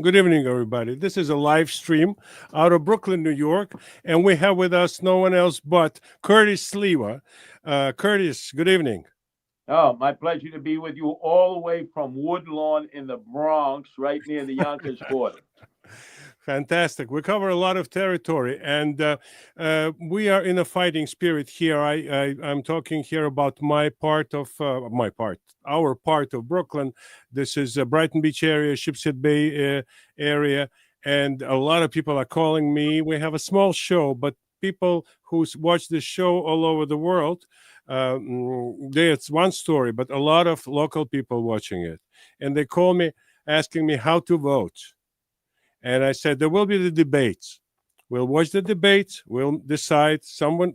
Good evening, everybody. This is a live stream out of Brooklyn, New York, and we have with us no one else but Curtis Sliwa. Curtis, good evening. Oh, my pleasure to be with you all the way from Woodlawn in the Bronx, right near the Yonkers border. Fantastic. We cover a lot of territory, and we are in a fighting spirit here. I'm talking here about our part of Brooklyn. This is Brighton Beach area, Shipshead Bay area, and a lot of people are calling me. We have a small show, but people who watch this show all over the world, it's one story, but a lot of local people watching it, and they call me asking me how to vote. And I said, there will be the debates. We'll watch the debates. We'll decide.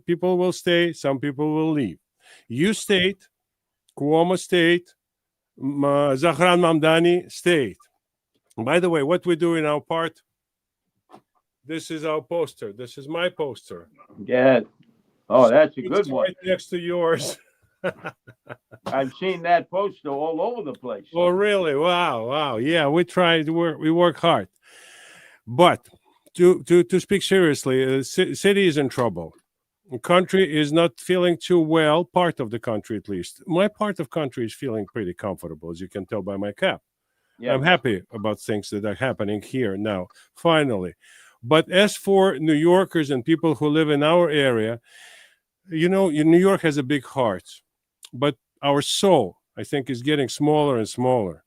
People will stay. Some people will leave. You stayed. Cuomo stayed. Zahran Mamdani stayed. By the way, what we do in our part, this is our poster. This is my poster. Yeah. Oh, that's a It's good one. right next to yours. I've seen that poster all over the place. Oh, really? Wow, wow. Yeah, we try to work. We work hard. But to speak seriously, city is in trouble. The country is not feeling too well. Part of the country, at least. My part of country is feeling pretty comfortable, as you can tell by my cap. Yes. I'm happy about things that are happening here now, finally. But as for New Yorkers and people who live in our area, New York has a big heart, but our soul, I think, is getting smaller and smaller.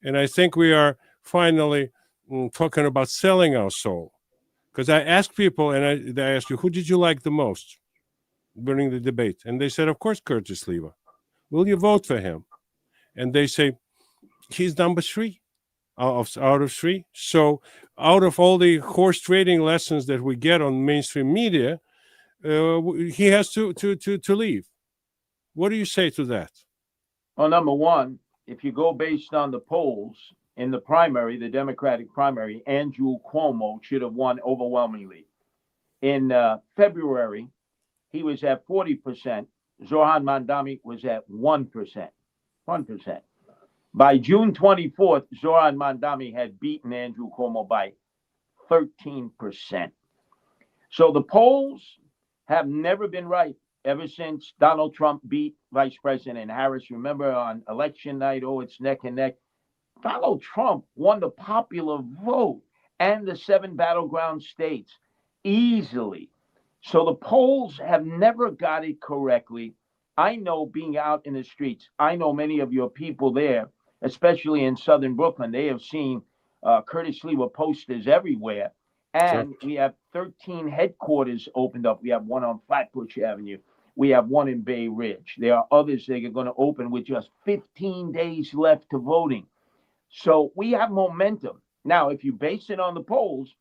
And I think we are finally talking about selling our soul. Because I ask people, and they ask you, who did you like the most during the debate? And they said, of course, Curtis Sliwa. Will you vote for him? And they say, he's number three out of three. So out of all the horse trading lessons that we get on mainstream media, he has to leave. What do you say to that? Well, number one, if you go based on the polls in the primary, the Democratic primary, Andrew Cuomo should have won overwhelmingly. In February, he was at 40%. Zoran Mandami was at 1%. 1%. By June 24th, Zoran Mandami had beaten Andrew Cuomo by 13%. So the polls have never been right ever since Donald Trump beat Vice President Harris. Remember on election night, oh, it's neck and neck. Donald Trump won the popular vote and the 7 battleground states easily. So the polls have never got it correctly. I know being out in the streets, I know many of your people there, especially in southern Brooklyn, they have seen Curtis Sliwa posters everywhere. Sure. And we have 13 headquarters opened up. We have one on Flatbush Avenue. We have one in Bay Ridge. There are others that are going to open with just 15 days left to voting. So we have momentum. Now, if you base it on the polls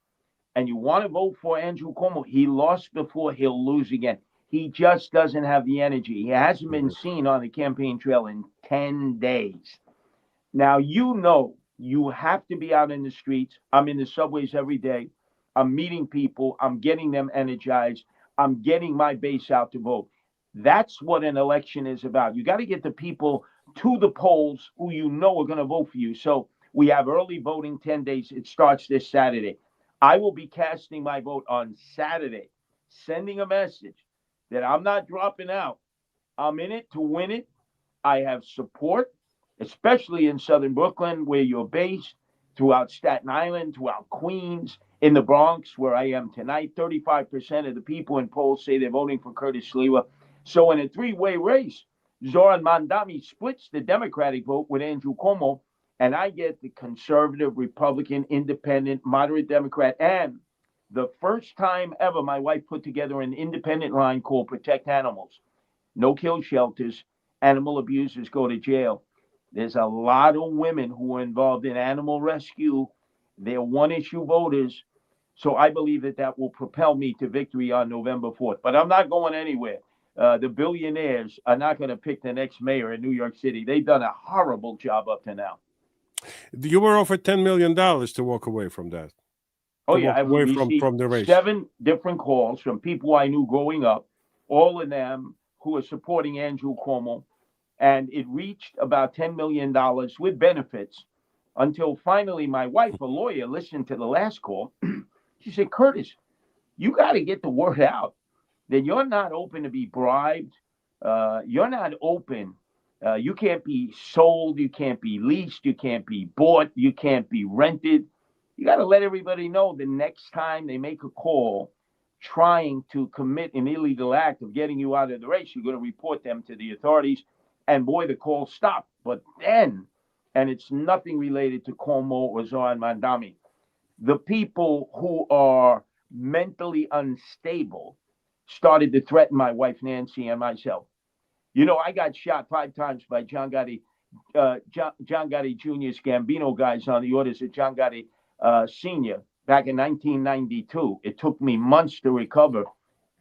and you want to vote for Andrew Cuomo, he lost before, he'll lose again. He just doesn't have the energy. He hasn't been Mhm. seen on the campaign trail in 10 days. Now, you have to be out in the streets. I'm in the subways every day. I'm meeting people. I'm getting them energized. I'm getting my base out to vote. That's what an election is about. You got to get the people to the polls who you know are going to vote for you. So we have early voting 10 days. It starts this Saturday. I will be casting my vote on Saturday, sending a message that I'm not dropping out. I'm in it to win it. I have support, especially in southern Brooklyn, where you're based, throughout Staten Island, throughout Queens, in the Bronx, where I am tonight. 35% of the people in polls say they're voting for Curtis Sliwa. So in a three-way race, Zoran Mandami splits the Democratic vote with Andrew Cuomo, and I get the conservative, Republican, independent, moderate Democrat. And the first time ever, my wife put together an independent line called Protect Animals. No kill shelters. Animal abusers go to jail. There's a lot of women who are involved in animal rescue. They're one issue voters. So I believe that that will propel me to victory on November 4th. But I'm not going anywhere. The billionaires are not going to pick the next mayor in New York City. They've done a horrible job up to now. You were offered $10 million to walk away from that, Oh, to yeah, walk I've away received from the race. 7 different calls from people I knew growing up, all of them who are supporting Andrew Cuomo. And it reached about $10 million with benefits until finally my wife, a lawyer, listened to the last call. She said, Curtis, you got to get the word out that you're not open to be bribed. You're not open. You can't be sold. You can't be leased. You can't be bought. You can't be rented. You got to let everybody know the next time they make a call trying to commit an illegal act of getting you out of the race, you're going to report them to the authorities. And boy, the call stopped. But then, and it's nothing related to Cuomo or Zoran Mandami, the people who are mentally unstable started to threaten my wife Nancy and myself. You know, I got shot 5 times by John Gotti, John Gotti Jr.'s Gambino guys on the orders of John Gotti Sr. back in 1992. It took me months to recover.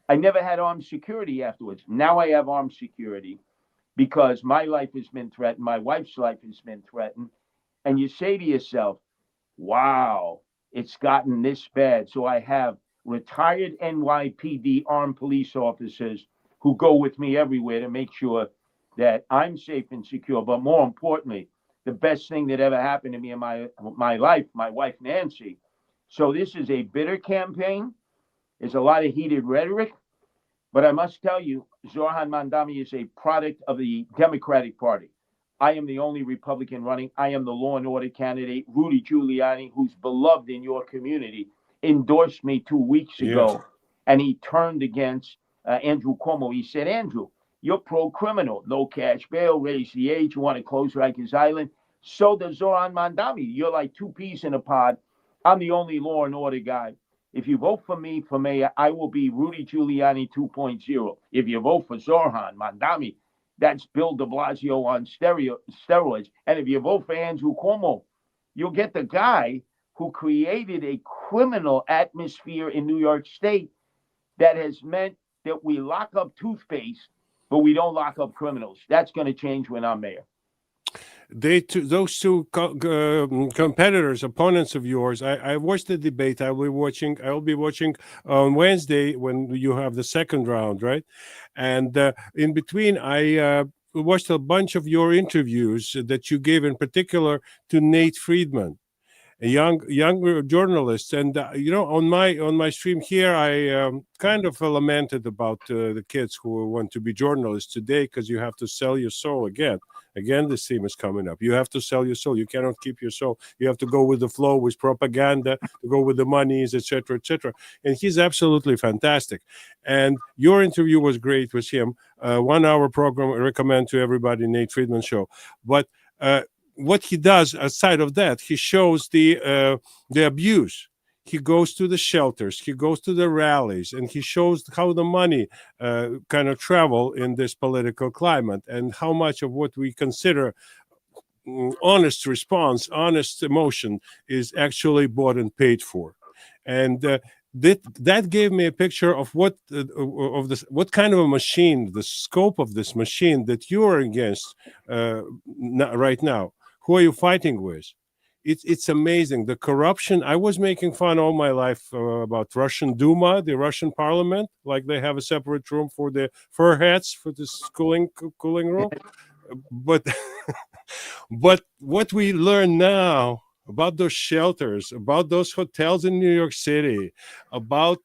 I never had armed security afterwards. Now I have armed security because my life has been threatened. My wife's life has been threatened. And you say to yourself, wow, it's gotten this bad. So I have retired NYPD armed police officers who go with me everywhere to make sure that I'm safe and secure. But more importantly, the best thing that ever happened to me in my life, my wife, Nancy. So this is a bitter campaign. There's a lot of heated rhetoric. But I must tell you, Zoran Mandami is a product of the Democratic Party. I am the only Republican running. I am the law and order candidate. Rudy Giuliani, who's beloved in your community, endorsed me 2 weeks ago, and he turned against Andrew Cuomo. He said, Andrew, you're pro-criminal, no cash bail, raise the age, you want to close Rikers Island. So does Zoran Mandami. You're like 2 peas in a pod. I'm the only law and order guy. If you vote for me for mayor, I will be Rudy Giuliani 2.0. If you vote for Zoran Mandami, that's Bill de Blasio on steroids. And if you vote for Andrew Cuomo, you'll get the guy who created a criminal atmosphere in New York State that has meant that we lock up toothpaste, but we don't lock up criminals. That's going to change when I'm mayor. Those two competitors, opponents of yours. I watched the debate. I will be watching on Wednesday when you have the second round, right? And in between, I watched a bunch of your interviews that you gave, in particular to Nate Friedman, a young journalist. And on my stream here, I kind of lamented about the kids who want to be journalists today, because you have to sell your soul again. This theme is coming up. You have to sell your soul. You cannot keep your soul. You have to go with the flow, with propaganda, to go with the monies, etc., etc. And he's absolutely fantastic. And your interview was great with him. 1 hour program. I recommend to everybody, Nate Friedman show. But what he does aside of that, he shows the abuse. He goes to the shelters, he goes to the rallies, and he shows how the money kind of travel in this political climate, and how much of what we consider honest response, honest emotion, is actually bought and paid for. And that gave me a picture of what kind of a machine, the scope of this machine that you are against right now. Who are you fighting with? It's amazing. The corruption. I was making fun all my life about Russian Duma, the Russian parliament, like they have a separate room for the fur hats, for this cooling room. But but what we learn now about those shelters, about those hotels in New York City, about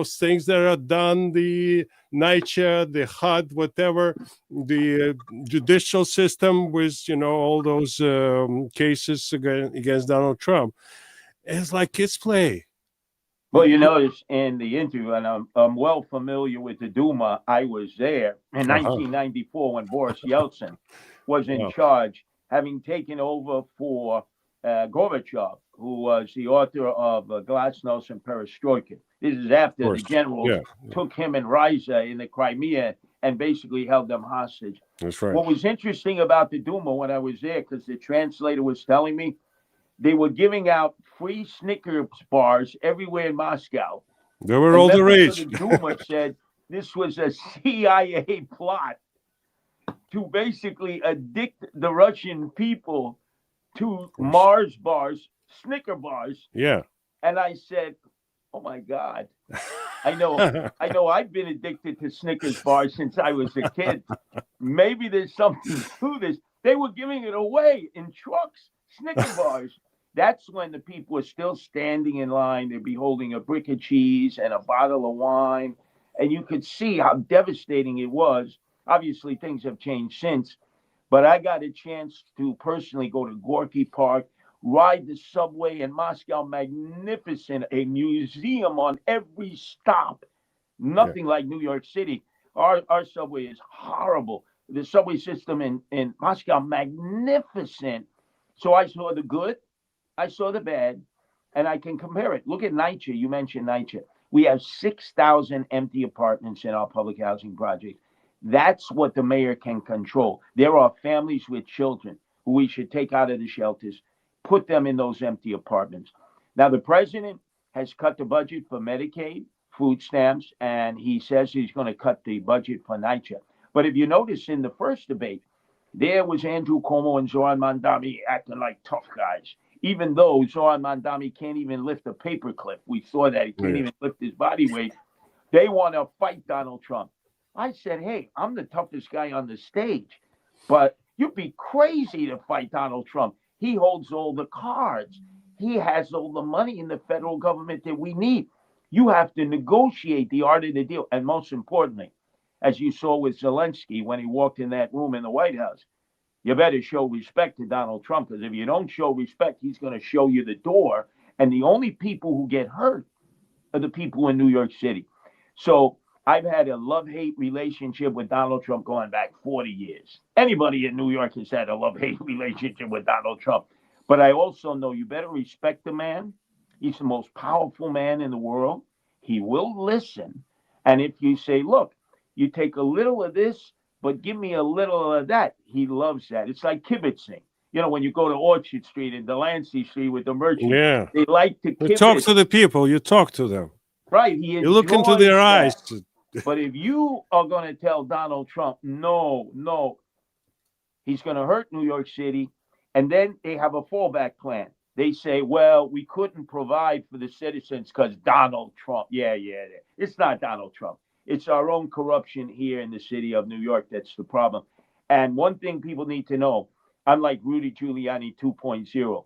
things that are done, the NYCHA, the HUD, whatever, the judicial system with all those cases against Donald Trump. It's like kids play. Well, you notice in the interview, and I'm well familiar with the Duma. I was there in 1994 when Boris Yeltsin was in charge, having taken over for Gorbachev, who was the author of Glasnost and Perestroika. This is after the generals took him and Riza in the Crimea and basically held them hostage. That's right. What was interesting about the Duma when I was there, because the translator was telling me, they were giving out free Snickers bars everywhere in Moscow. They were all the rage. The Duma said this was a CIA plot to basically addict the Russian people to Mars bars, Snicker bars. Yeah. And I said, oh my God. I know I've been addicted to Snickers bars since I was a kid. Maybe there's something to this. They were giving it away in trucks, Snicker bars. That's when the people are still standing in line. They'd be holding a brick of cheese and a bottle of wine. And you could see how devastating it was. Obviously, things have changed since. But I got a chance to personally go to Gorky Park, ride the subway in Moscow, magnificent, a museum on every stop. Yeah. Nothing like New York City. Our subway is horrible. The subway system in Moscow, magnificent. So I saw the good, I saw the bad, and I can compare it. Look at NYCHA. You mentioned NYCHA. We have 6,000 empty apartments in our public housing project. That's what the mayor can control. There are families with children who we should take out of the shelters, put them in those empty apartments. Now, the president has cut the budget for Medicaid, food stamps, and he says he's going to cut the budget for NYCHA. But if you notice in the first debate, there was Andrew Cuomo and Zoran Mandami acting like tough guys, even though Zoran Mandami can't even lift a paperclip. We saw that. He can't even lift his body weight. They want to fight Donald Trump. I said, hey, I'm the toughest guy on the stage, but you'd be crazy to fight Donald Trump. He holds all the cards. He has all the money in the federal government that we need. You have to negotiate the art of the deal. And most importantly, as you saw with Zelensky when he walked in that room in the White House, you better show respect to Donald Trump, because if you don't show respect, he's going to show you the door. And the only people who get hurt are the people in New York City. So I've had a love-hate relationship with Donald Trump going back 40 years. Anybody in New York has had a love-hate relationship with Donald Trump. But I also know you better respect the man. He's the most powerful man in the world. He will listen. And if you say, look, you take a little of this, but give me a little of that, he loves that. It's like kibitzing. You know, when you go to Orchard Street and Delancey Street with the merchants, Yeah. they like to You talk kibitz. to the people. You talk to them. Right. He You look into their eyes. But if you are going to tell Donald Trump, no, he's going to hurt New York City, and then they have a fallback plan. They say, well, we couldn't provide for the citizens because Donald Trump. Yeah. It's not Donald Trump. It's our own corruption here in the city of New York that's the problem. And one thing people need to know, unlike Rudy Giuliani 2.0,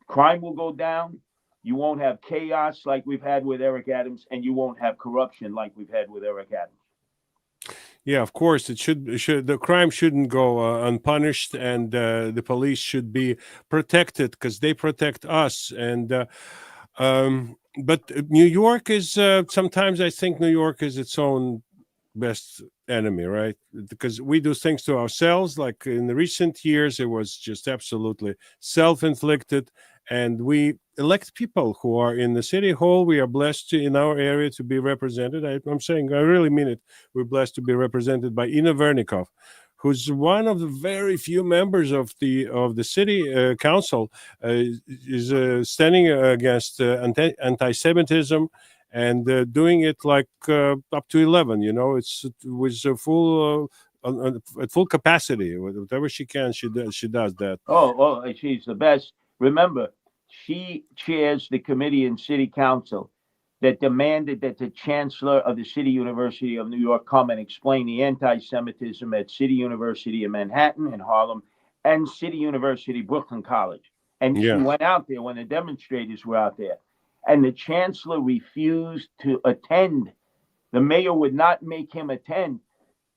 crime will go down. You won't have chaos like we've had with Eric Adams, and you won't have corruption like we've had with Eric Adams. Yeah, of course, it should the crime shouldn't go unpunished, and the police should be protected because they protect us. And but New York is sometimes I think New York is its own best enemy, right? Because we do things to ourselves. Like in the recent years, it was just absolutely self-inflicted, and we elect people who are in the city hall. We are blessed in our area to be represented. I'm saying, I really mean it. We're blessed to be represented by Ina Vernikov, who's one of the very few members of the city council, is standing against anti-Semitism and doing it like up to 11. You know, it was a full. At full capacity, whatever she can, she does that. Oh, she's the best. Remember, she chairs the committee in city council that demanded that the chancellor of the City University of New York come and explain the anti-Semitism at City University of Manhattan and Harlem and City University Brooklyn College. And she went out there when the demonstrators were out there. And the chancellor refused to attend. The mayor would not make him attend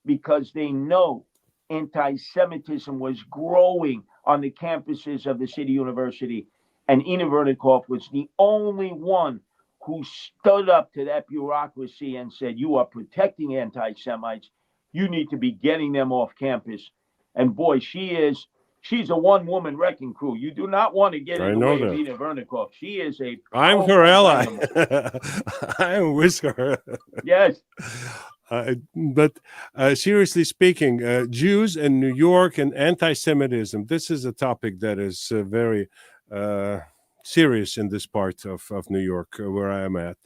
because they know anti-Semitism was growing on the campuses of the City University. And Ina Vernikov was the only one who stood up to that bureaucracy and said, you are protecting anti-Semites. You need to be getting them off campus. And boy, she's a one-woman wrecking crew. You do not want to get in the way of Ina Vernikov. She is a I'm her ally. I'm with her. Yes. But seriously speaking, Jews in New York and anti-Semitism, this is a topic that is very serious in this part of New York where I am at.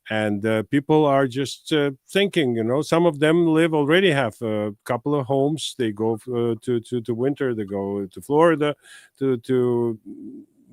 And people are just thinking, you know, some of them already have a couple of homes. They go to winter, they go to Florida to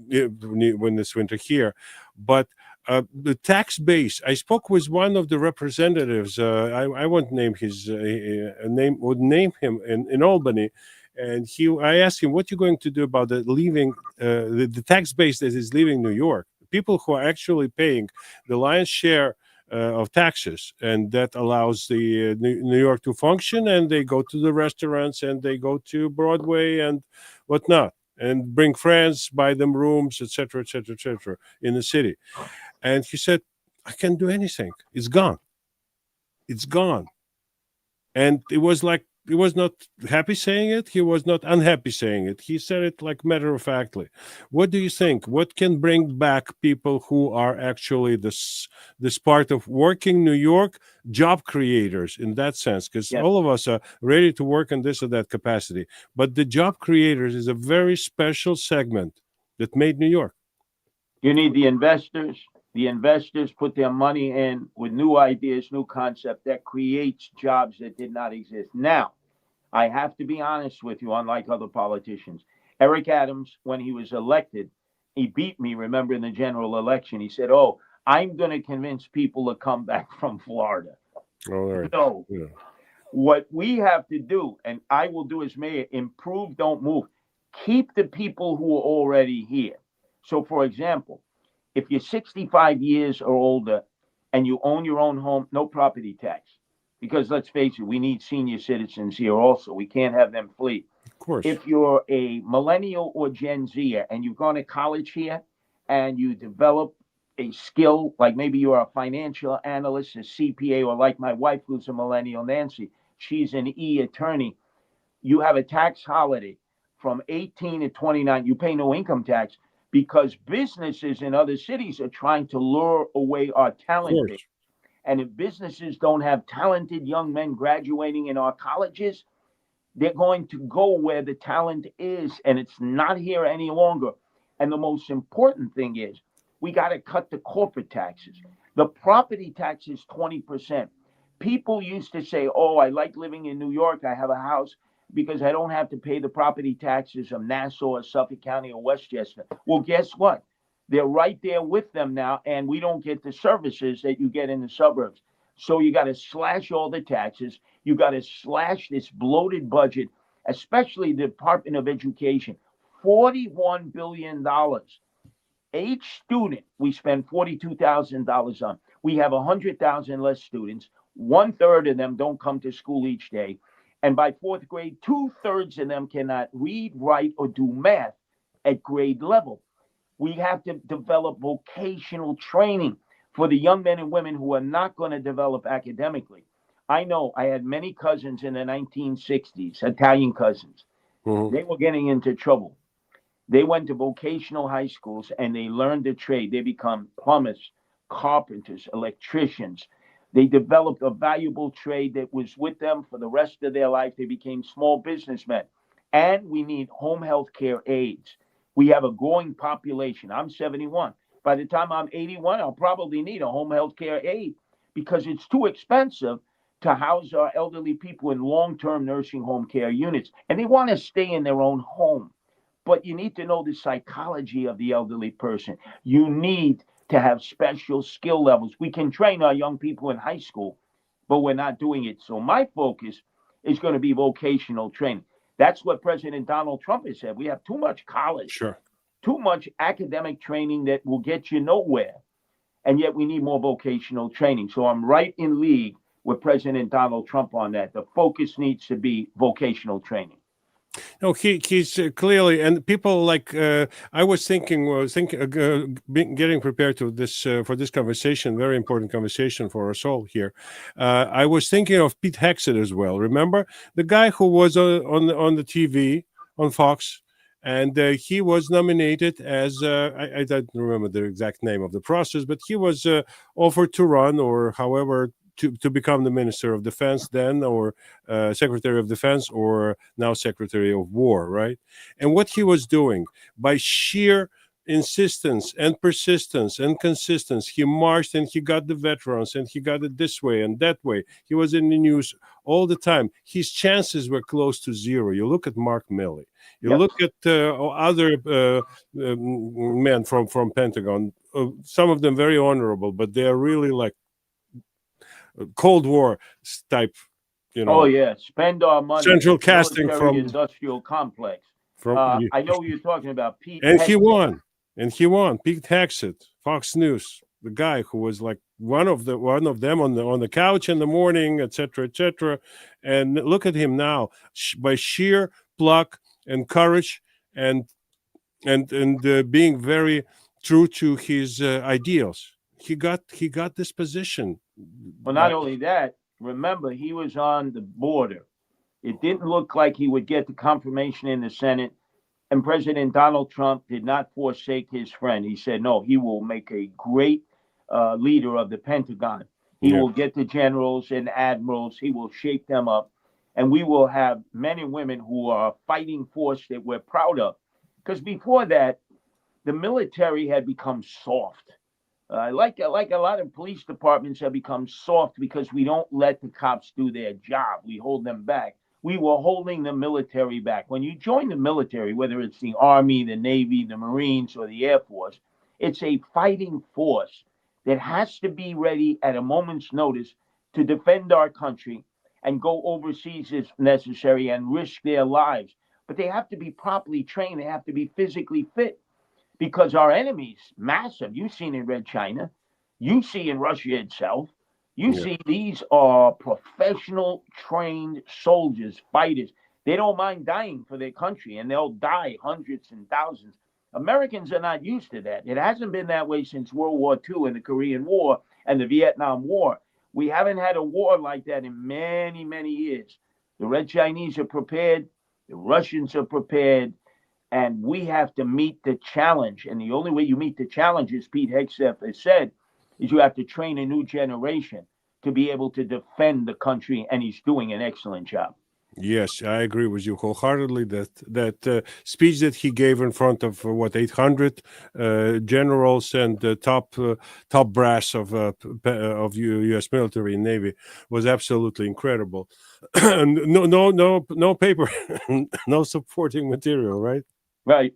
when it's winter here. But the tax base, I spoke with one of the representatives. I won't name his name, would name him in Albany. And I asked him, what are you going to do about the tax base that is leaving New York? People who are actually paying the lion's share of taxes, and that allows the New York to function, and they go to the restaurants and they go to Broadway and whatnot, and bring friends, buy them rooms, etc., etc., etc., in the city. And he said, I can't do anything. It's gone. It's gone. And it was like, he was not happy saying it. He was not unhappy saying it. He said it like matter of factly. What do you think? What can bring back people who are actually this part of working New York job creators in that sense? Because Yes. all of us are ready to work in this or that capacity. But the job creators is a very special segment that made New York. You need the investors. The investors put their money in with new ideas, new concept that creates jobs that did not exist. Now, I have to be honest with you, unlike other politicians. Eric Adams, when he was elected, he beat me, remember, in the general election. He said, oh, I'm going to convince people to come back from Florida. All right. No. Yeah. What we have to do, and I will do as mayor, improve, don't move. Keep the people who are already here. So, for example, if you're 65 years or older and you own your own home, no property tax. Because let's face it, we need senior citizens here also. We can't have them flee. Of course. If you're a millennial or Gen Zer and you've gone to college here and you develop a skill, like maybe you're a financial analyst, a CPA, or like my wife who's a millennial, Nancy, she's an attorney, you have a tax holiday from 18 to 29. You pay no income tax because businesses in other cities are trying to lure away our Of talent course. base. And if businesses don't have talented young men graduating in our colleges, they're going to go where the talent is, and it's not here any longer. And the most important thing is we got to cut the corporate taxes. The property tax is 20%. People used to say, oh, I like living in New York. I have a house because I don't have to pay the property taxes of Nassau or Suffolk County or Westchester. Well, guess what? They're right there with them now, and we don't get the services that you get in the suburbs. So you got to slash all the taxes. You got to slash this bloated budget, especially the Department of Education. $41 billion. Each student we spend $42,000 on. We have 100,000 less students. 1/3 of them don't come to school each day. And by fourth grade, 2/3 of them cannot read, write, or do math at grade level. We have to develop vocational training for the young men and women who are not going to develop academically. I know I had many cousins in the 1960s, Italian cousins. Mhm. They were getting into trouble. They went to vocational high schools and they learned a trade. They become plumbers, carpenters, electricians. They developed a valuable trade that was with them for the rest of their life. They became small businessmen. And we need home health care aides. We have a growing population. I'm 71. By the time I'm 81, I'll probably need a home health care aide because it's too expensive to house our elderly people in long term nursing home care units. And they want to stay in their own home. But you need to know the psychology of the elderly person. You need to have special skill levels. We can train our young people in high school, but we're not doing it. So my focus is going to be vocational training. That's what President Donald Trump has said. We have too much college, Sure. too much academic training that will get you nowhere. And yet we need more vocational training. So I'm right in league with President Donald Trump on that. The focus needs to be vocational training. No, he's clearly, and people like I was thinking, getting prepared to this for this conversation, very important conversation for us all here. I was thinking of Pete Hegseth as well. Remember the guy who was on the TV on Fox, and he was nominated as I don't remember the exact name of the process, but he was offered to run or however. To become the Minister of Defense then, or Secretary of Defense, or now Secretary of War, right? And what he was doing, by sheer insistence and persistence and consistency, he marched and he got the veterans and he got it this way and that way. He was in the news all the time. His chances were close to zero. You look at Mark Milley. You Yep. look at other men from Pentagon. Some of them very honorable, but they are really like Cold War type you Oh know, yeah, spend our money. central casting Military industrial complex. from I know you're talking about Pete and he Hegseth. won. And he won. Pete Hegseth, Fox News, the guy who was like one of them on the couch in the morning, etc., etc. And look at him now, by sheer pluck and courage, and being very true to his ideals. He got this position Well, by not only that, remember he was on the border. It didn't look like he would get the confirmation in the Senate. And President Donald Trump did not forsake his friend. He said, no, he will make a great leader of the Pentagon. He yeah will get the generals and admirals, he will shape them up. And we will have men and women who are a fighting force that we're proud of. Because before that, the military had become soft. Like a lot of police departments have become soft because we don't let the cops do their job. We hold them back. We were holding the military back. When you join the military, whether it's the Army, the Navy, the Marines, or the Air Force, it's a fighting force that has to be ready at a moment's notice to defend our country and go overseas if necessary and risk their lives. But they have to be properly trained. They have to be physically fit because our enemy's massive. You've seen in Red China, you see in Russia itself, you yeah see these are professional trained soldiers, fighters. They don't mind dying for their country and they'll die hundreds and thousands. Americans are not used to that. It hasn't been that way since World War II and the Korean War and the Vietnam War. We haven't had a war like that in many, many years. The Red Chinese are prepared, the Russians are prepared, and we have to meet the challenge. And the only way you meet the challenge, as Pete Hegseth has said, is you have to train a new generation to be able to defend the country. And he's doing an excellent job. Yes, I agree with you wholeheartedly. That speech that he gave in front of 800 generals and top brass of U.S. military and Navy was absolutely incredible. No paper, no supporting material, right? Right.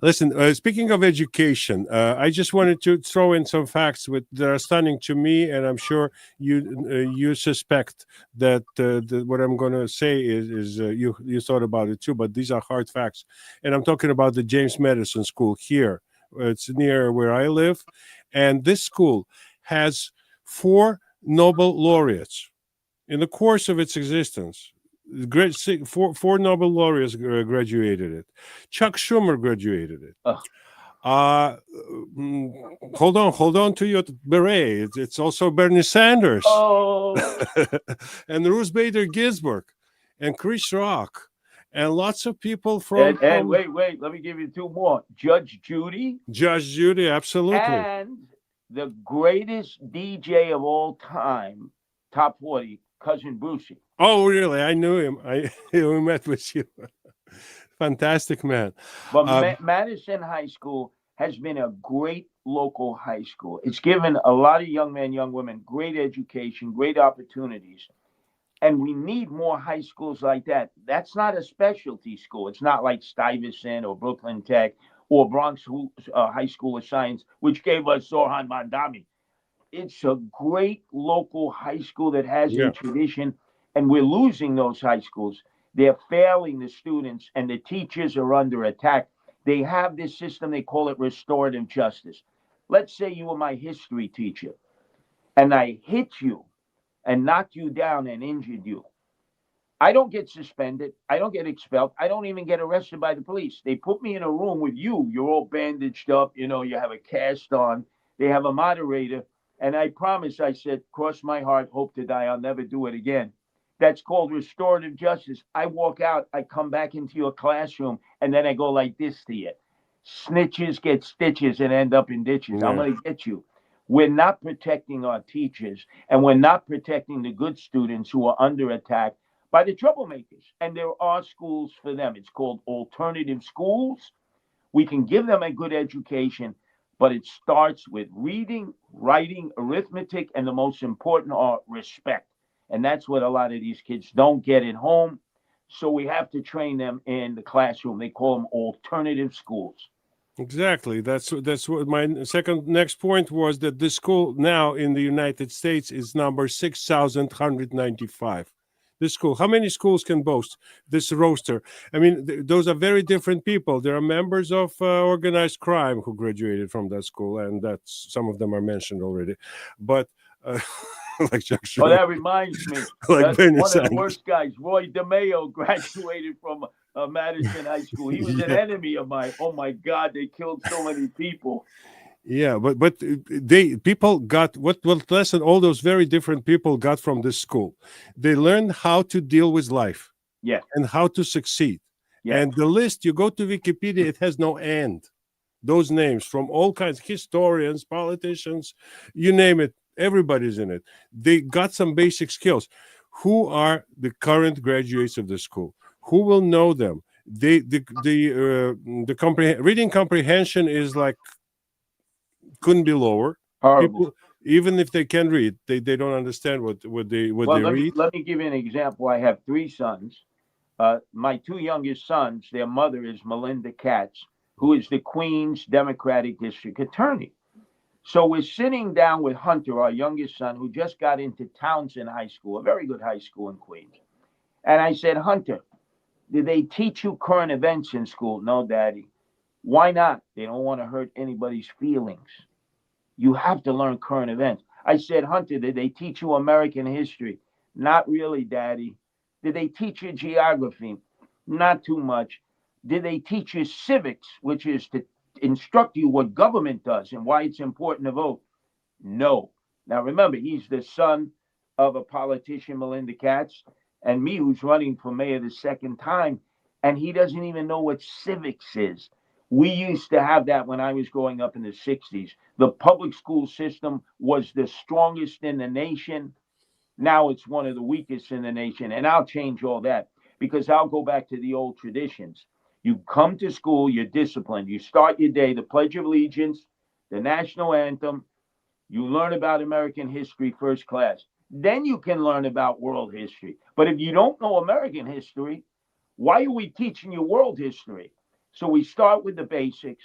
Listen, speaking of education, I just wanted to throw in some facts that are stunning to me, and I'm sure you suspect that what I'm going to say is you thought about it too, but these are hard facts. And I'm talking about the James Madison School here. It's near where I live, and this school has 4 Nobel laureates in the course of its existence. Four Nobel laureates graduated it. Chuck Schumer graduated it. Ugh. Hold on to your beret. It's also Bernie Sanders. Oh. And Ruth Bader Ginsburg and Chris Rock and lots of people and wait, let me give you 2 more. Judge Judy. Judge Judy, absolutely. And the greatest DJ of all time, top 40, Cousin Brucey. Oh, really? I knew him. We met with you. Fantastic man. But Madison High School has been a great local high school. It's given a lot of young men, young women, great education, great opportunities. And we need more high schools like that. That's not a specialty school. It's not like Stuyvesant or Brooklyn Tech or Bronx High School of Science, which gave us Zohan Mandami. It's a great local high school that has a tradition, and we're losing those high schools. They're failing the students, and the teachers are under attack. They have this system, they call it restorative justice. Let's say you were my history teacher, and I hit you and knocked you down and injured you. I don't get suspended. I don't get expelled. I don't even get arrested by the police. They put me in a room with you. You're all bandaged up. You have a cast on. They have a moderator. And I promise, I said, cross my heart, hope to die. I'll never do it again. That's called restorative justice. I walk out, I come back into your classroom, and then I go like this to you. Snitches get stitches and end up in ditches. I'm going to get you. We're not protecting our teachers, and we're not protecting the good students who are under attack by the troublemakers. And there are schools for them. It's called alternative schools. We can give them a good education, but it starts with reading, writing, arithmetic, and the most important are respect. And that's what a lot of these kids don't get at home. So we have to train them in the classroom. They call them alternative schools. Exactly. That's what my next point was, that this school now in the United States is number 6,195. this school. How many schools can boast this roster? I mean, those are very different people. There are members of organized crime who graduated from that school, and that's some of them are mentioned already. But like Chuck Oh, Schumer, that reminds me like that Bernie one of the Sanders. worst guys, Roy DeMeo, graduated from Madison High School. He was an Yeah. enemy of mine. Oh my God, they killed so many people. Yeah, but they people got what lesson all those very different people got from this school. They learned how to deal with life Yeah, and how to succeed. yeah. And the list, you go to Wikipedia, it has no end. Those names from all kinds, historians, politicians, you name it, everybody's in it. They got some basic skills. Who are the current graduates of the school? Who will know them? Reading comprehension is like couldn't be lower. Horrible. People, even if they can read, they don't understand what Well, they read. let me give you an example. I have three sons. My two youngest sons, their mother is Melinda Katz, who is the Queens Democratic District Attorney. So we're sitting down with Hunter, our youngest son, who just got into Townsend High School, a very good high school in Queens. And I said, Hunter, did they teach you current events in school? No, Daddy. Why not? They don't want to hurt anybody's feelings. You have to learn current events. I said, Hunter, did they teach you American history? Not really, Daddy. Did they teach you geography? Not too much. Did they teach you civics, which is to instruct you what government does and why it's important to vote? No. Now remember, he's the son of a politician, Melinda Katz, and me, who's running for mayor the second time, and he doesn't even know what civics is. We used to have that when I was growing up in the 60s. The public school system was the strongest in the nation. Now it's one of the weakest in the nation. And I'll change all that because I'll go back to the old traditions. You come to school, you're disciplined. You start your day, the Pledge of Allegiance, the national anthem, you learn about American history first class. Then you can learn about world history. But if you don't know American history, why are we teaching you world history? So we start with the basics,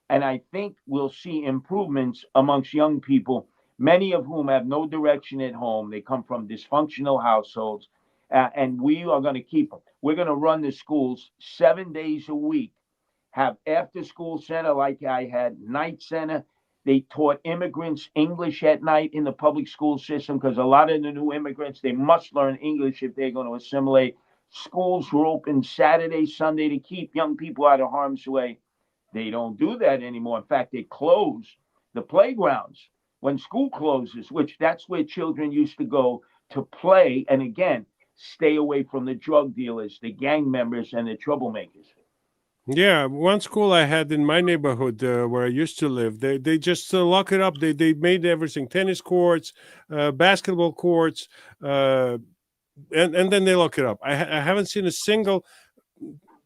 and I think we'll see improvements amongst young people, many of whom have no direction at home. They come from dysfunctional households, and we are going to keep them. We're going to run the schools 7 days a week, have after school center like I had, night center. They taught immigrants English at night in the public school system because a lot of the new immigrants, they must learn English if they're going to assimilate. Schools were open Saturday, Sunday to keep young people out of harm's way. They don't do that anymore. In fact, they close the playgrounds when school closes, which that's where children used to go to play. And again, stay away from the drug dealers, the gang members, and the troublemakers. Yeah, one school I had in my neighborhood where I used to live, they just lock it up. They made everything tennis courts, basketball courts, and then they lock it up. I haven't seen a single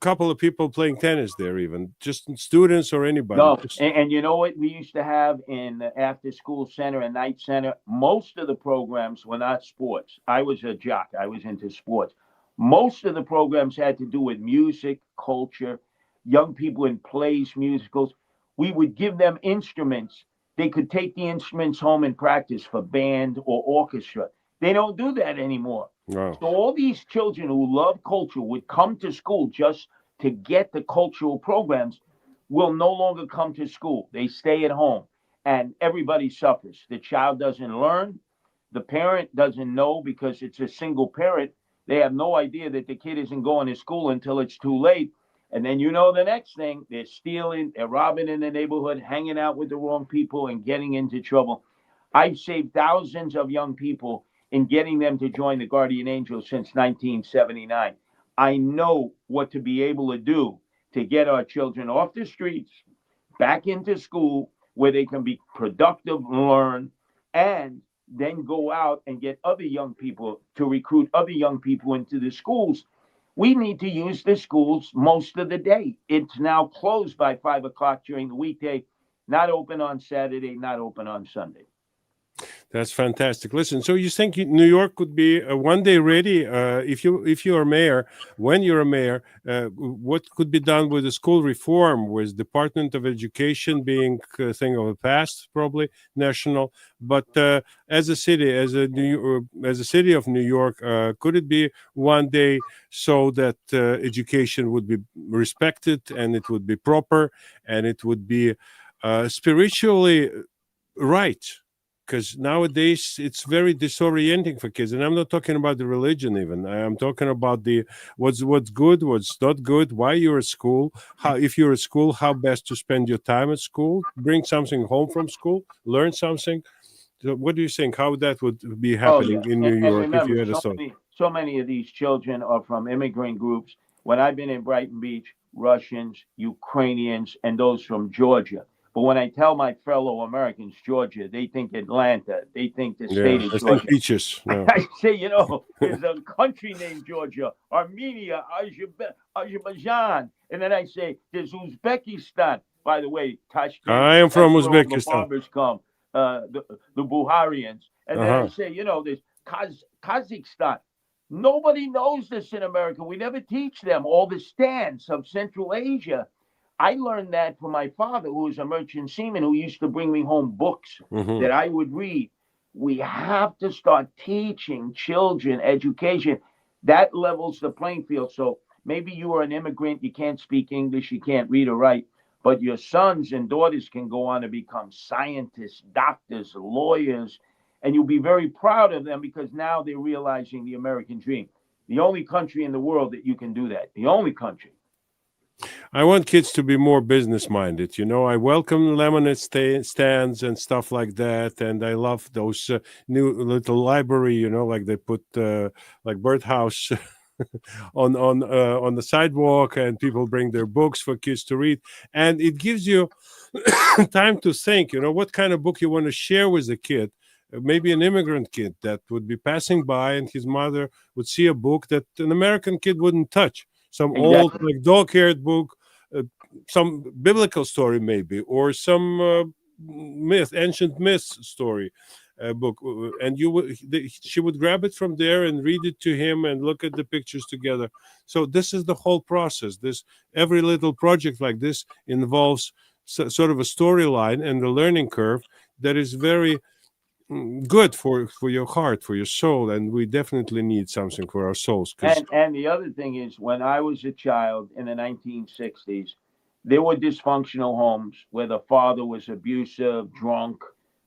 couple of people playing tennis there, even just students or anybody. No, and you know what we used to have in the after school center and night center? Most of the programs were not sports. I was a jock, I was into sports. Most of the programs had to do with music, culture, young people in plays, musicals. We would give them instruments. They could take the instruments home and practice for band or orchestra. They don't do that anymore. Wow. So all these children who love culture would come to school just to get the cultural programs will no longer come to school. They stay at home and everybody suffers. The child doesn't learn. The parent doesn't know because it's a single parent. They have no idea that the kid isn't going to school until it's too late. And then you know the next thing, they're stealing, they're robbing in the neighborhood, hanging out with the wrong people and getting into trouble. I've saved thousands of young people in getting them to join the Guardian Angels since 1979. I know what to be able to do to get our children off the streets, back into school where they can be productive, learn, and then go out and get other young people to recruit other young people into the schools. We need to use the schools most of the day. It's now closed by 5 o'clock during the weekday, not open on Saturday, not open on Sunday. That's fantastic. Listen, so you think New York could be one day ready? If you are mayor, when you're a mayor, what could be done with the school reform, with Department of Education being a thing of the past, probably national. But as a city, as a city of New York, could it be one day so that education would be respected and it would be proper and it would be spiritually right? Because nowadays it's very disorienting for kids, and I'm not talking about the religion even. I'm talking about the what's good, what's not good, why you're at school, how, if you're at school, how best to spend your time at school, bring something home from school, learn something. So what do you think, how that would be Oh yeah, happening in New and York if you remember, had a thought? so many of these children are from immigrant groups. When I've been in Brighton Beach, Russians, Ukrainians, and those from Georgia. But when I tell my fellow Americans Georgia, they think Atlanta, they think the Yeah, state of I think Georgia. peaches. No. I say, there's a country named Georgia, Armenia, Azerbaijan, and then I say there's Uzbekistan. By the way, Tashkent, I am that's from where all the Uzbekistan. barbers come, the Buharians. And then I Uh-huh. say, there's Kazakhstan. Nobody knows this in America. We never teach them all the stands of Central Asia. I learned that from my father, who was a merchant seaman, who used to bring me home books Hmm. that I would read. We have to start teaching children education. That levels the playing field. So maybe you are an immigrant, you can't speak English, you can't read or write, but your sons and daughters can go on to become scientists, doctors, lawyers, and you'll be very proud of them because now they're realizing the American dream. The only country in the world that you can do that. The only country. I want kids to be more business minded. I welcome lemonade stands and stuff like that, and I love those new little library. Like they put like birdhouse on the sidewalk, and people bring their books for kids to read, and it gives you time to think. What kind of book you want to share with the kid. Maybe an immigrant kid that would be passing by, and his mother would see a book that an American kid wouldn't touch. Some old, Exactly. like dog-haired book, uh, some biblical story maybe, or some ancient myth story book, and she would grab it from there and read it to him and look at the pictures together. So this is the whole process. This every little project like this involves sort of a storyline and a learning curve that is very good for your heart, for your soul, and we definitely need something for our souls because And the other thing is, when I was a child in the 1960s, there were dysfunctional homes where the father was abusive, drunk,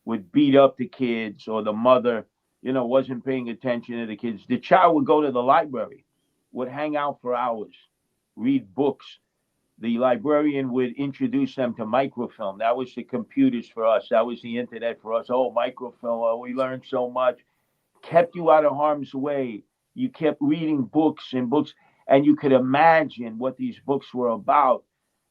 would beat up the kids, or the mother, wasn't paying attention to the kids. The child would go to the library, would hang out for hours, read books. The librarian would introduce them to microfilm. That was the computers for us. That was the internet for us. Oh, microfilm. Oh, we learned so much. Kept you out of harm's way. You kept reading books and books, and you could imagine what these books were about.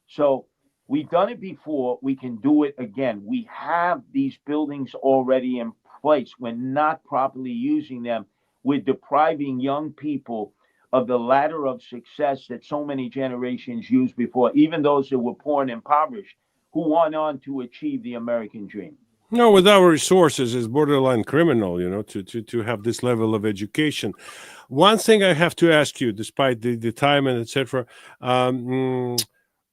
So we've done it before. We can do it again. We have these buildings already in place. We're not properly using them. We're depriving young people of the ladder of success that so many generations used before, even those that were poor and impoverished, who went on to achieve the American dream. no, with our resources, it's borderline criminal, to have this level of education. One thing I have to ask you, despite the time and etc., um,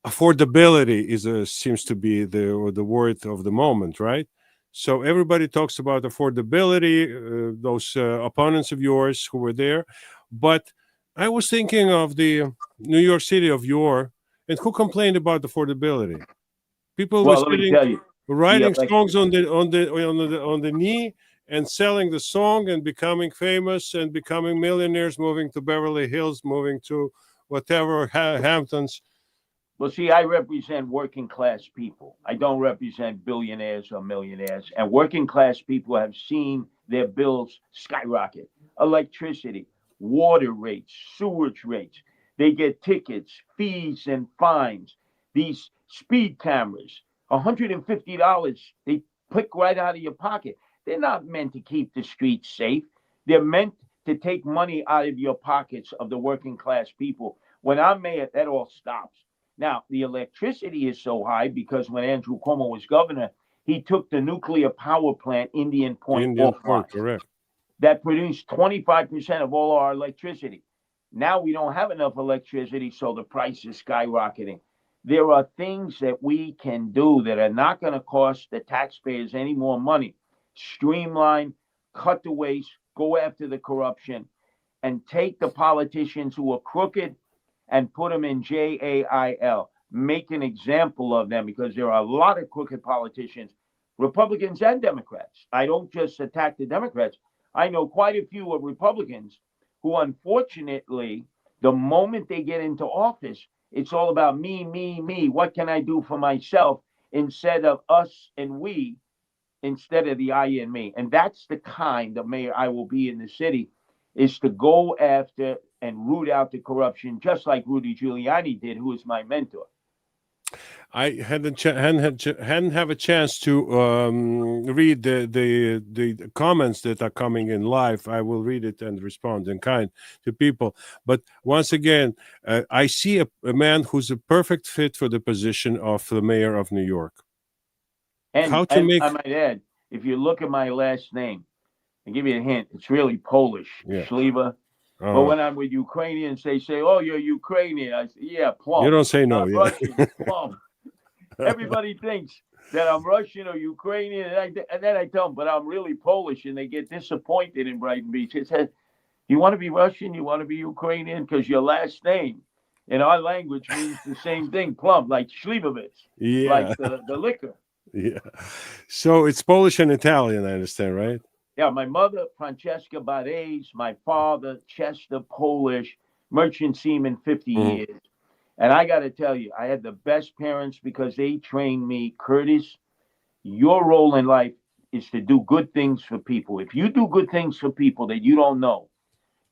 affordability seems to be the word of the moment, right? So everybody talks about affordability. Those opponents of yours who were there, but I was thinking of the New York City of yore, and who complained about affordability? People were Well, let me sitting, tell you, the writing songs electric on the knee and selling the song and becoming famous and becoming millionaires, moving to Beverly Hills, moving to whatever Hamptons. Well, see, I represent working class people. I don't represent billionaires or millionaires. And working class people have seen their bills skyrocket. Electricity, water rates, sewage rates. They get tickets, fees, and fines. These speed cameras, $150, they pick right out of your pocket. They're not meant to keep the streets safe. They're meant to take money out of your pockets of the working class people. When I'm mayor, that all stops. Now, the electricity is so high because when Andrew Cuomo was governor, He took the nuclear power plant, Indian Point, Indian offline. Point, correct. That produced 25% of all our electricity. Now we don't have enough electricity, so the price is skyrocketing. There are things that we can do that are not going to cost the taxpayers any more money. Streamline, cut the waste, go after the corruption, and take the politicians who are crooked and put them in jail. Make an example of them, because there are a lot of crooked politicians, Republicans and Democrats. I don't just attack the Democrats. I know quite a few of Republicans who, unfortunately, the moment they get into office, it's all about me, me, me. What can I do for myself, instead of us and we, instead of the I and me. And that's the kind of mayor I will be in the city, is to go after and root out the corruption, just like Rudy Giuliani did, who is my mentor. I hadn't have a chance to read the comments that are coming in live. I will read it and respond in kind to people. But once again, I see a man who's a perfect fit for the position of the mayor of New York. And How to make? I might add, if you look at my last name, I'll give you a hint. It's really Polish, Yeah. Sliwa. But when I'm with Ukrainians, they say, "Oh, you're Ukrainian." I say, "Yeah, plum." You don't say no. I'm Yeah. Russian, plum. Everybody thinks that I'm Russian or Ukrainian, and then I tell them, but I'm really Polish, and they get disappointed in Brighton Beach. It says, "You want to be Russian? You want to be Ukrainian? Because your last name in our language means the same thing, plum, like Slivovitz, Yeah. like the liquor." Yeah. So it's Polish and Italian, I understand, right? Yeah, my mother, Francesca Barres, my father, Chester, Polish, merchant seaman, 50 years. And I got to tell you, I had the best parents because they trained me, Curtis, your role in life is to do good things for people. If you do good things for people that you don't know,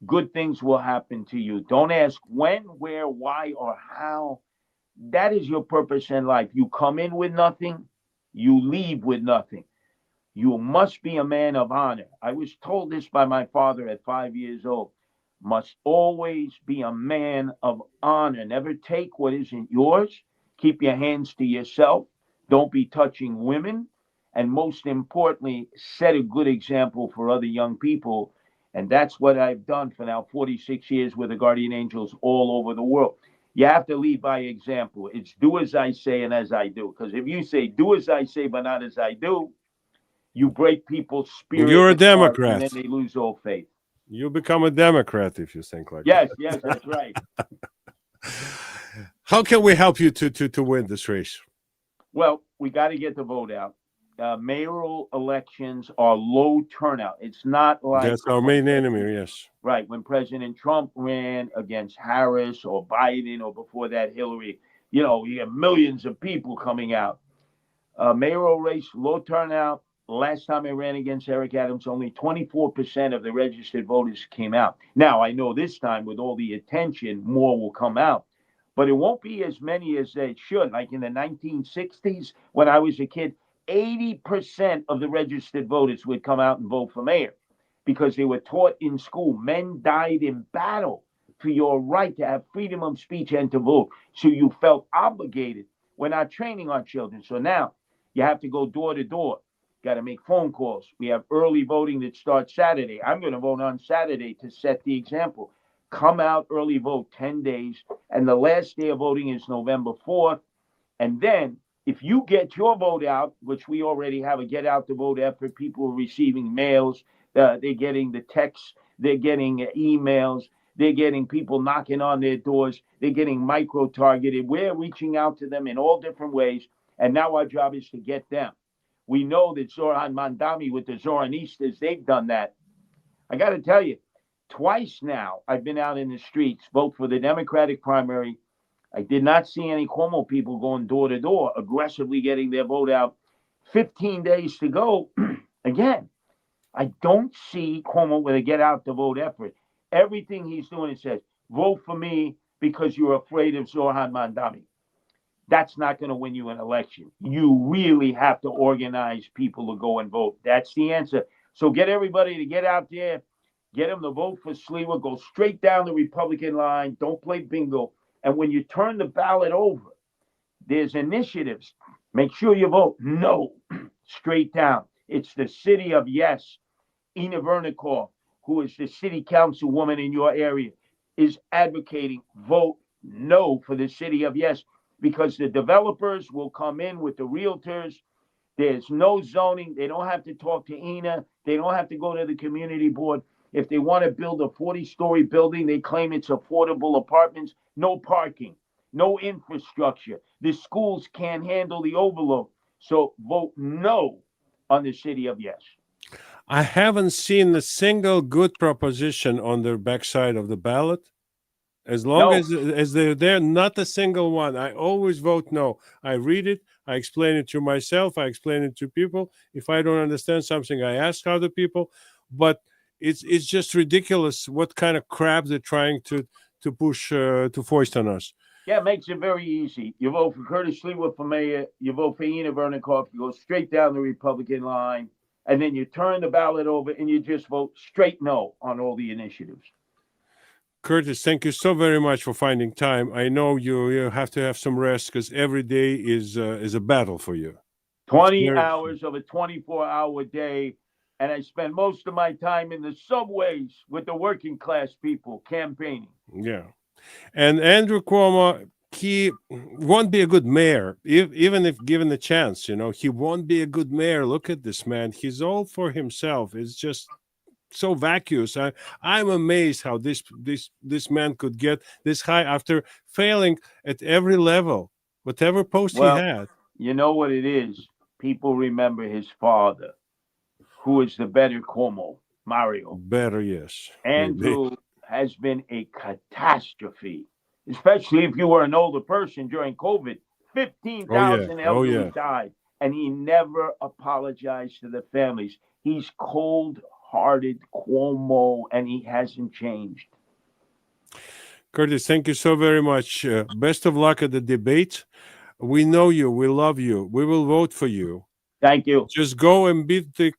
good things will happen to you. Don't ask when, where, why, or how. That is your purpose in life. You come in with nothing, you leave with nothing. You must be a man of honor. I was told this by my father at 5 years old. Must always be a man of honor. Never take what isn't yours. Keep your hands to yourself. Don't be touching women. And most importantly, set a good example for other young people. And that's what I've done for now 46 years with the Guardian Angels all over the world. You have to lead by example. It's do as I say and as I do. Because if you say do as I say but not as I do, you break people's spirit You're a and heart, and Democrat. then they lose all faith. You become a Democrat if you think like Yes, yes, that's right. that. How can we help you to win this race? Well, we got to get the vote out. Mayoral elections are low turnout. It's not like That's our main enemy, yes. right when President Trump ran against Harris or Biden, or before that Hillary. You have millions of people coming out. Mayoral race, low turnout. Last time I ran against Eric Adams, only 24% of the registered voters came out. Now, I know this time with all the attention, more will come out, but it won't be as many as it should. Like in the 1960s, when I was a kid, 80% of the registered voters would come out and vote for mayor because they were taught in school. Men died in battle for your right to have freedom of speech and to vote. So you felt obligated. We're not training our children. So now you have to go door to door. Got to make phone calls. We have early voting that starts Saturday. I'm going to vote on Saturday to set the example. Come out, early vote, 10 days. And the last day of voting is November 4th. And then if you get your vote out, which we already have a get out the vote effort, people are receiving mails, they're getting the texts, they're getting emails, they're getting people knocking on their doors, they're getting micro targeted. We're reaching out to them in all different ways. And now our job is to get them. We know that Zoran Mandami with the Zoranistas, they've done that. I got to tell you, twice now I've been out in the streets, vote for the Democratic primary. I did not see any Cuomo people going door to door, aggressively getting their vote out. 15 days to go. Again, I don't see Cuomo with a get out the vote effort. Everything he's doing, it says, vote for me because you're afraid of Zoran Mandami. That's not going to win you an election. You really have to organize people to go and vote. That's the answer. So get everybody to get out there, get them to vote for Sliwa, go straight down the Republican line, don't play bingo. And when you turn the ballot over, there's initiatives. Make sure you vote no. straight down. It's the city of yes. Ina Vernikov, who is the city councilwoman in your area, is advocating vote no for the city of yes, because the developers will come in with the realtors. There's no zoning. They don't have to talk to Ina. They don't have to go to the community board. If they want to build a 40-story building, they claim it's affordable apartments. No parking, no infrastructure. The schools can't handle the overload. So vote no on the city of yes. I haven't seen a single good proposition on the backside of the ballot. As long No. as they're there, not a single one. I always vote no. I read it. I explain it to myself. I explain it to people. If I don't understand something, I ask other people. But it's just ridiculous what kind of crap they're trying to push to foist on us. Yeah, it makes it very easy. You vote for Curtis Sliwa for mayor. You vote for Ina Vernikov. You go straight down the Republican line. And then you turn the ballot over and you just vote straight no on all the initiatives. Curtis, thank you so very much for finding time. I know you have to have some rest because every day is a battle for you. 20 hours of a 24-hour day. And I spend most of my time in the subways with the working class people campaigning. Yeah. And Andrew Cuomo, he won't be a good mayor, even if given the chance. He won't be a good mayor. Look at this man; he's all for himself. It's just so vacuous. I'm amazed how this man could get this high after failing at every level, whatever post he had. You know what it is? People remember his father, who is the better Cuomo, Mario. Better, yes. Andrew has been a catastrophe, especially if you were an older person during COVID. 15,000 elderly died, and he never apologized to the families. He's cold-hearted Cuomo, and he hasn't changed. Curtis, thank you so very much. Best of luck at the debate. We know you. We love you. We will vote for you. Thank you. Just go and beat the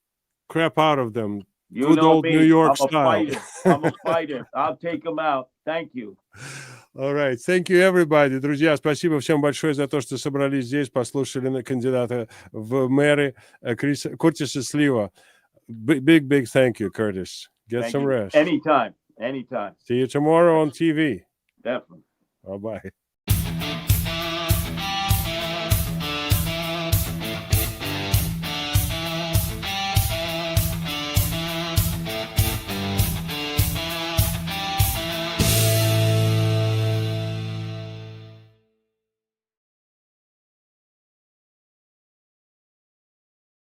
crap out of them. You Good know old me. New York I'm style. a fighter. I'm a fighter. I'll take them out. Thank you. All right. Thank you, everybody. Друзья, спасибо всем большое за то, что собрались здесь, послушали на кандидата в мэры Куртиса Слива. Big thank you, Curtis. Get some rest. Anytime. Anytime. See you tomorrow on TV. Definitely. Bye-bye.